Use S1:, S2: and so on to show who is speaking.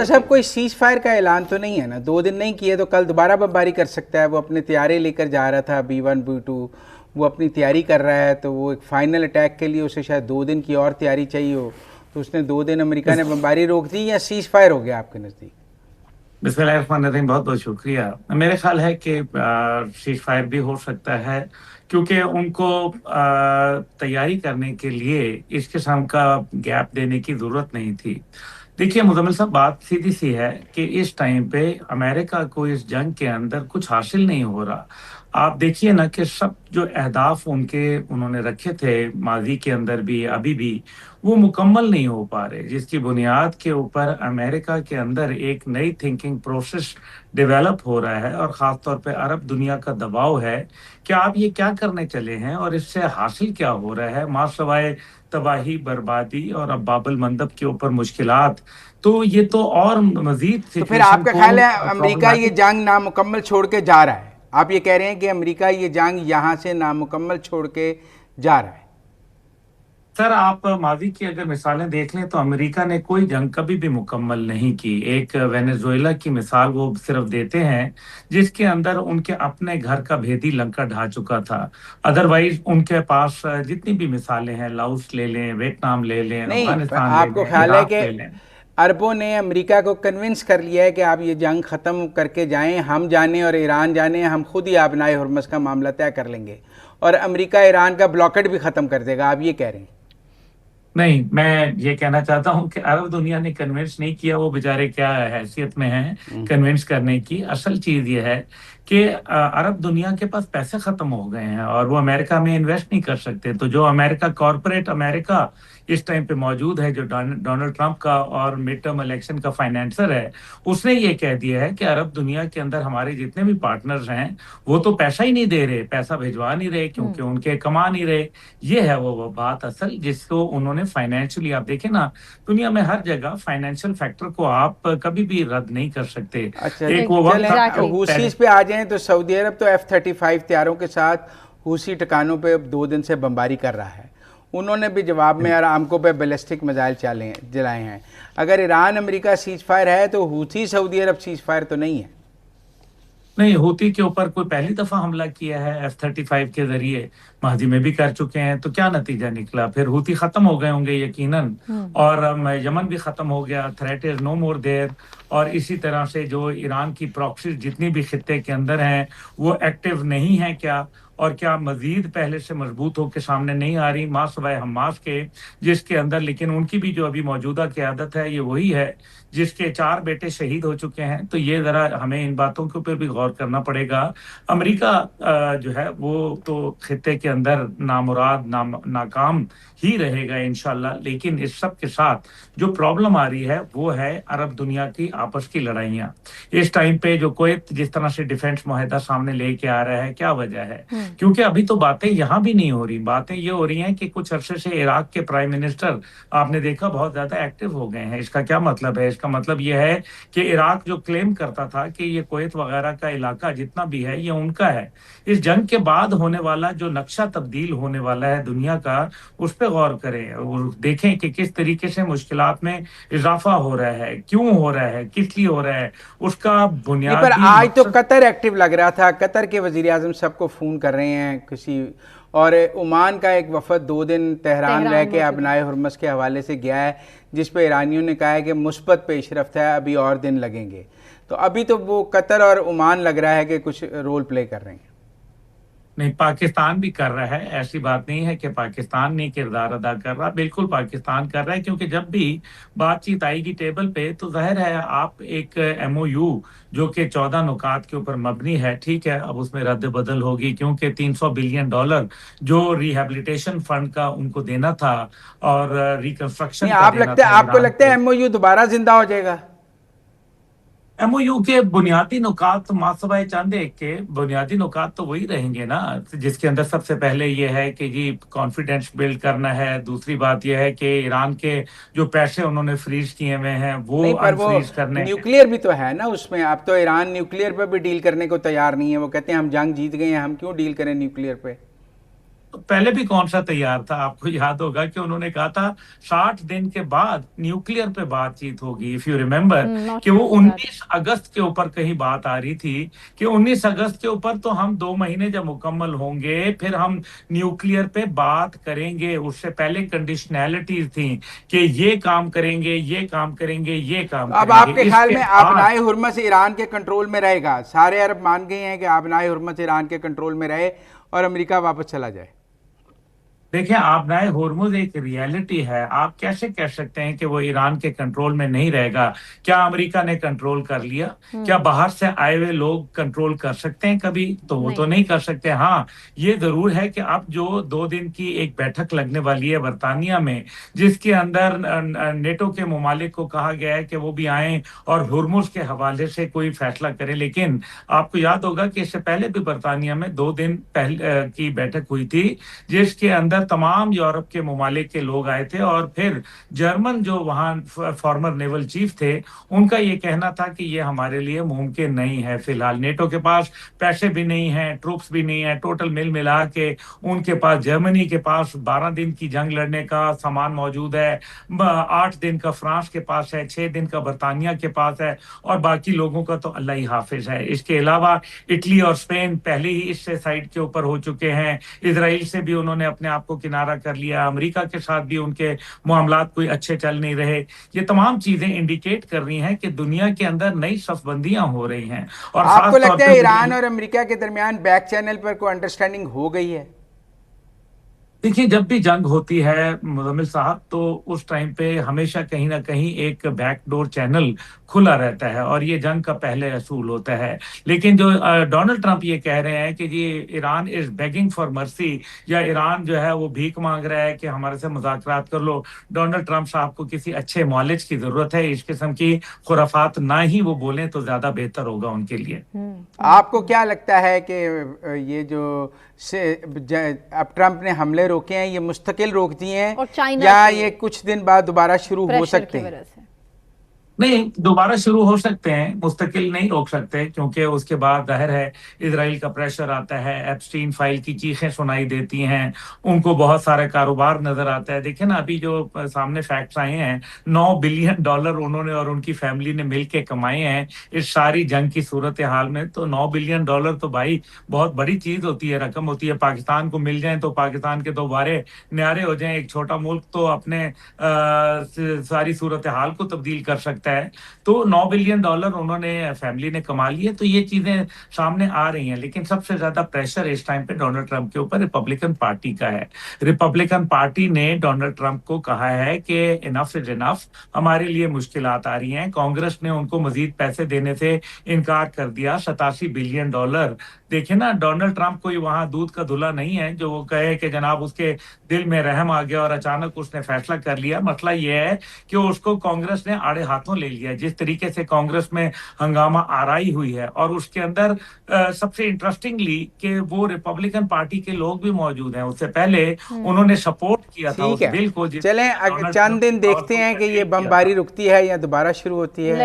S1: साहब कोई cease fire का ऐलान तो नहीं है ना? 2 दिन नहीं किए तो कल दोबारा बमबारी कर सकता है। वो अपने तैयारी लेकर जा रहा था, B1 B2, वो अपनी तैयारी कर रहा है, तो वो एक फाइनल अटैक के लिए उसे शायद 2 दिन की और तैयारी चाहिए हो, तो उसने 2 दिन अमेरिका ने बमबारी रोक दी, या सीज फायर हो गया आपके नज़दीक?
S2: बिस्मिल्लाहिर्रहमानिर्रहीम, बहुत बहुत शुक्रिया। मेरे ख्याल है कि सीज फायर भी हो सकता है, क्योंकि उनको तैयारी करने के लिए इस किस्म का गैप देने की जरूरत नहीं थी। देखिए मुजम्मिल साहब, बात सीधी सी है कि इस टाइम पे अमेरिका को इस जंग के अंदर कुछ हासिल नहीं हो रहा। आप देखिए ना कि सब जो अहदाफ उन्होंने रखे थे माजी के अंदर भी अभी भी, वो मुकम्मल नहीं हो पा रहे, जिसकी बुनियाद के ऊपर अमेरिका के अंदर एक नई थिंकिंग प्रोसेस डेवलप हो रहा है, और ख़ास तौर पे अरब दुनिया का दबाव है कि आप ये क्या करने चले हैं और इससे हासिल क्या हो रहा है, मां सवाए तबाही बर्बादी और अब बाबुल मंदब के ऊपर मुश्किलात। तो ये तो और मजीद
S1: तो फिर
S2: सिचुएशन
S1: आपका
S2: को
S1: ख्याल है अमेरिका ये
S2: प्रॉब्लमेटिक।
S1: जंग नामुकम्मल छोड़ के जा रहा है? आप ये कह रहे हैं कि अमेरिका ये जंग यहाँ से नामुकम्मल छोड़ के जा रहा है?
S2: सर, आप माजी की अगर मिसालें देख लें तो अमेरिका ने कोई जंग कभी भी मुकम्मल नहीं की। एक वेनेजुएला की मिसाल वो सिर्फ देते हैं, जिसके अंदर उनके अपने घर का भेदी लंका ढा चुका था। अदरवाइज उनके पास जितनी भी मिसालें हैं, लाओस ले लें, वियतनाम ले लें,
S1: नहीं,
S2: अफगानिस्तान ले
S1: आपको
S2: लें,
S1: ख्याल है
S2: इराक
S1: कि
S2: ले लें।
S1: अरबों ने अमेरिका को कन्विंस कर लिया है कि आप ये जंग ख़त्म करके जाएं, हम जाने और ईरान जाने, हम खुद ही आबनाए हुर्मस का मामला तय कर लेंगे, और अमेरिका ईरान का ब्लॉकेट भी ख़त्म कर देगा, आप ये कह रहे हैं?
S2: नहीं, मैं ये कहना चाहता हूं कि अरब दुनिया ने कन्विंस नहीं किया, वो बेचारे क्या हैसियत में हैं कन्विंस करने की। असल चीज ये है कि अरब दुनिया के पास पैसे खत्म हो गए हैं और वो अमेरिका में इन्वेस्ट नहीं कर सकते। तो जो अमेरिका, कॉरपोरेट अमेरिका इस टाइम पे मौजूद है, जो डोनाल्ड ट्रंप का और मिड टर्म इलेक्शन का फाइनेंसर है, उसने ये कह दिया है कि अरब दुनिया के अंदर हमारे जितने भी पार्टनर्स हैं वो तो पैसा ही नहीं दे रहे, पैसा भिजवा नहीं रहे, क्योंकि उनके कमा नहीं रहे। ये है वो बात असल, जिसको उन्होंने फाइनेंशियली, आप देखें ना, दुनिया में हर जगह फाइनेंशियल फैक्टर को आप कभी भी रद्द नहीं कर सकते।
S1: अच्छा,
S2: एक वो वक्त
S1: चलें
S2: था
S1: हूसीज पे आ जाएं तो सऊदी अरब तो F-35 तैयारों के साथ हूसी ठिकानों पे 2 दिन से बमबारी कर रहा है। उन्होंने भी जवाब में अरामको पे बैलिस्टिक मिसाइल जलाए हैं। अगर ईरान अमेरिका सीज फायर है तो हूसी सऊदी अरब सीज फायर तो नहीं है?
S2: नहीं, हूती के ऊपर कोई पहली दफा हमला किया है F-35 के जरिए, माजी में भी कर चुके हैं, तो क्या नतीजा निकला? फिर हूती खत्म हो गए होंगे यकीनन, और यमन भी खत्म हो गया, threat is no more there. और इसी तरह से जो ईरान की प्रॉक्सीज जितनी भी खित्ते के अंदर हैं वो एक्टिव नहीं है क्या, और क्या मजीद पहले से मजबूत होकर सामने नहीं आ रही, मां सवाए हमास के, जिसके अंदर लेकिन उनकी भी जो अभी मौजूदा क़यादत है ये वही है जिसके 4 बेटे शहीद हो चुके हैं। तो ये जरा हमें इन बातों के ऊपर भी गौर करना पड़ेगा। अमेरिका जो है वो तो खित्ते के अंदर नामुराद नाकाम ही रहेगा इंशाल्लाह, लेकिन इस सब के साथ जो प्रॉब्लम आ रही है वो है अरब दुनिया की आपस की लड़ाइयाँ। इस टाइम पे जो कुवैत जिस तरह से डिफेंस मुआहदा सामने लेके आ रहा है, क्या वजह है? क्योंकि अभी तो बातें यहाँ भी नहीं हो रही, बातें ये हो रही हैं कि कुछ अरसे से इराक के प्राइम मिनिस्टर, आपने देखा, बहुत ज्यादा एक्टिव हो गए हैं। इसका क्या मतलब है? इसका मतलब यह है कि इराक जो क्लेम करता था कि ये कुवैत वगैरह का इलाका जितना भी है ये उनका है, इस जंग के बाद होने वाला जो नक्शा तब्दील होने वाला है दुनिया का, उस पर गौर करें और देखें कि किस तरीके से मुश्किलात में इजाफा हो रहा है, क्यों हो रहा है, किस लिए हो रहा है, उसका
S1: नहीं, पर
S2: बुनियादी
S1: आज तो
S2: मकसद।
S1: कतर एक्टिव लग रहा था। कतर के वजीर आजम सबको फ़ोन कर रहे हैं किसी, और ओमान का एक वफद 2 दिन तेहरान रह के अबनाए हुर्मस के हवाले से गया है, जिस पे ईरानियों ने कहा है कि मुस्बत पेशरफ्त है, अभी और दिन लगेंगे। तो अभी तो वो कतर और ओमान लग रहा है कि कुछ रोल प्ले कर रहे हैं।
S2: नहीं, पाकिस्तान भी कर रहा है, ऐसी बात नहीं है कि पाकिस्तान नहीं किरदार अदा कर रहा, बिल्कुल पाकिस्तान कर रहा है, क्योंकि जब भी बातचीत आएगी टेबल पे तो जाहिर है आप एक MOU जो कि 14 नुकात के ऊपर मबनी है, ठीक है, अब उसमें रद्द बदल होगी, क्योंकि $300 बिलियन जो रिहेबिलिटेशन फंड का उनको देना था और
S1: नहीं,
S2: रिकंस्ट्रक्शन का देना था
S1: आपको
S2: ईरान
S1: लगता है
S2: को।
S1: MOU दोबारा जिंदा हो जाएगा?
S2: MOU के बुनियादी नुकात, मासवाए चंद एक के बुनियादी नुकात तो वही रहेंगे ना, जिसके अंदर सबसे पहले ये है कि जी कॉन्फिडेंस बिल्ड करना है। दूसरी बात यह है कि ईरान के जो पैसे उन्होंने फ्रीज किए हुए हैं वो
S1: नहीं, पर वो
S2: अनफ्रीज करने हैं।
S1: न्यूक्लियर भी तो है ना उसमें। अब तो ईरान न्यूक्लियर पे भी डील करने को तैयार नहीं है। वो कहते हैं हम जंग जीत गए हैं, हम क्यों डील करें न्यूक्लियर पे?
S2: पहले भी कौन सा तैयार था? आपको याद होगा कि उन्होंने कहा था 60 दिन के बाद न्यूक्लियर पे बातचीत होगी, इफ यू रिमेम्बर, कि वो 19 अगस्त के ऊपर कहीं बात आ रही थी कि 19 अगस्त के ऊपर तो हम 2 महीने जब मुकम्मल होंगे फिर हम न्यूक्लियर पे बात करेंगे। उससे पहले कंडीशनैलिटीज थी कि ये काम करेंगे, ये काम करेंगे, ये काम
S1: अब
S2: करेंगे।
S1: आपके ख्याल
S2: इसके
S1: में
S2: बाद
S1: आबनाए हुर्मस ईरान के कंट्रोल में रहेगा? सारे अरब मान गए हैं कि आबनाए हुर्मस ईरान के कंट्रोल में रहे और अमेरिका वापस चला जाए।
S2: देखिए, आबनाए होर्मुज एक रियलिटी है। आप कैसे कह सकते हैं कि वो ईरान के कंट्रोल में नहीं रहेगा? क्या अमेरिका ने कंट्रोल कर लिया? क्या बाहर से आए हुए लोग कंट्रोल कर सकते हैं कभी? तो वो तो नहीं कर सकते। हाँ, ये जरूर है कि अब जो 2 दिन की एक बैठक लगने वाली है बर्तानिया में, जिसके अंदर नेटो के मुमालिक को कहा गया है कि वो भी आए और हुर्मुज के हवाले से कोई फैसला करें। लेकिन आपको याद होगा कि इससे पहले भी बर्तानिया में 2 दिन पहले की बैठक हुई थी, जिसके अंदर तमाम यूरोप के मुमालिक के लोग आए थे। और फिर जर्मन जो वहां फॉर्मर नेवल चीफ थे, उनका ये कहना था कि ये हमारे लिए मुमकिन नहीं है। फिलहाल नेटो के पास पैसे भी नहीं है, ट्रूप्स भी नहीं है, टोटल मिल मिला के उनके पास, जर्मनी के पास 12 दिन की जंग लड़ने का सामान मौजूद है, 8 दिन का फ्रांस के पास है, 6 दिन का बर्तानिया के पास है, और बाकी लोगों का तो अल्लाह ही हाफिज है। इसके अलावा इटली और स्पेन पहले ही इससे साइड के ऊपर हो चुके हैं। इजराइल से भी उन्होंने अपने आप को किनारा कर लिया। अमेरिका के साथ भी उनके मामलात कोई अच्छे चल नहीं रहे। ये तमाम चीजें इंडिकेट कर रही हैं कि दुनिया के अंदर नई सफबंदियां हो रही हैं। और
S1: आपको
S2: खास तौर
S1: लगता है
S2: पे
S1: ईरान और अमेरिका के दरमियान बैक चैनल पर कोई अंडरस्टैंडिंग हो गई है?
S2: देखिए, जब भी जंग होती है मुज़म्मिल साहब, तो उस टाइम पे हमेशा कहीं ना कहीं एक बैकडोर चैनल खुला रहता है, और ये जंग का पहले असूल होता है। लेकिन जो डोनाल्ड ट्रंप ये कह रहे हैं कि जी Iran is begging for mercy, या ईरान जो है वो भीख मांग रहा है कि हमारे से मुज़ाकरात कर लो, डोनाल्ड ट्रंप साहब को किसी अच्छे मौलिज की जरूरत है। इस किस्म की खुराफात ना ही वो बोलें तो ज्यादा बेहतर होगा उनके लिए।
S1: आपको क्या लगता है कि ये जो अब ट्रंप ने हमले रोके हैं, ये मुस्तकिल रोक दिए हैं या ये कुछ दिन बाद दोबारा शुरू हो सकते हैं?
S2: नहीं, दोबारा शुरू हो सकते हैं, मुस्तकिल नहीं रोक सकते, क्योंकि उसके बाद जाहिर है इजराइल का प्रेशर आता है, एप्स्टीन फाइल की चीखें सुनाई देती हैं, उनको बहुत सारे कारोबार नजर आता है। देखिए ना, अभी जो सामने फैक्ट्स आए हैं, $9 बिलियन उन्होंने और उनकी फैमिली ने मिलके कमाए हैं इस सारी जंग की सूरत हाल में। तो $9 बिलियन तो भाई बहुत बड़ी चीज होती है, रकम होती है। पाकिस्तान को मिल जाए तो पाकिस्तान के तो बारे न्यारे हो जाए। एक छोटा मुल्क तो अपने सारी सूरत हाल को तब्दील कर सकता है। तो $9 बिलियन उन्होंने फैमिली ने कमा लिए। तो ये चीजें सामने आ रही हैं। लेकिन सबसे ज्यादा प्रेशर इस टाइम पे डोनाल्ड ट्रंप के ऊपर रिपब्लिकन पार्टी का है। रिपब्लिकन पार्टी ने डोनाल्ड ट्रंप को कहा है कि इनफ इज इनफ, हमारे लिए मुश्किलात आ रही हैं। कांग्रेस ने उनको मजीद पैसे देने से इनकार कर दिया, $87 बिलियन। देखिए ना, डोनाल्ड ट्रंप कोई वहां दूध का धुला नहीं है जो वो कहे कि जनाब उसके दिल में रहम आ गया और अचानक उसने फैसला कर लिया। मसला ये है कि उसको कांग्रेस ने आड़े हाथों ले लिया। जिस तरीके से कांग्रेस में हंगामा आराई हुई है, और उसके अंदर सबसे इंटरेस्टिंगली कि वो रिपब्लिकन पार्टी के लोग भी मौजूद हैं। उससे पहले उन्होंने सपोर्ट किया था उस बिल को।
S1: चलें चंद दिन देखते हैं कि ये बमबारी रुकती है या दोबारा शुरू होती है।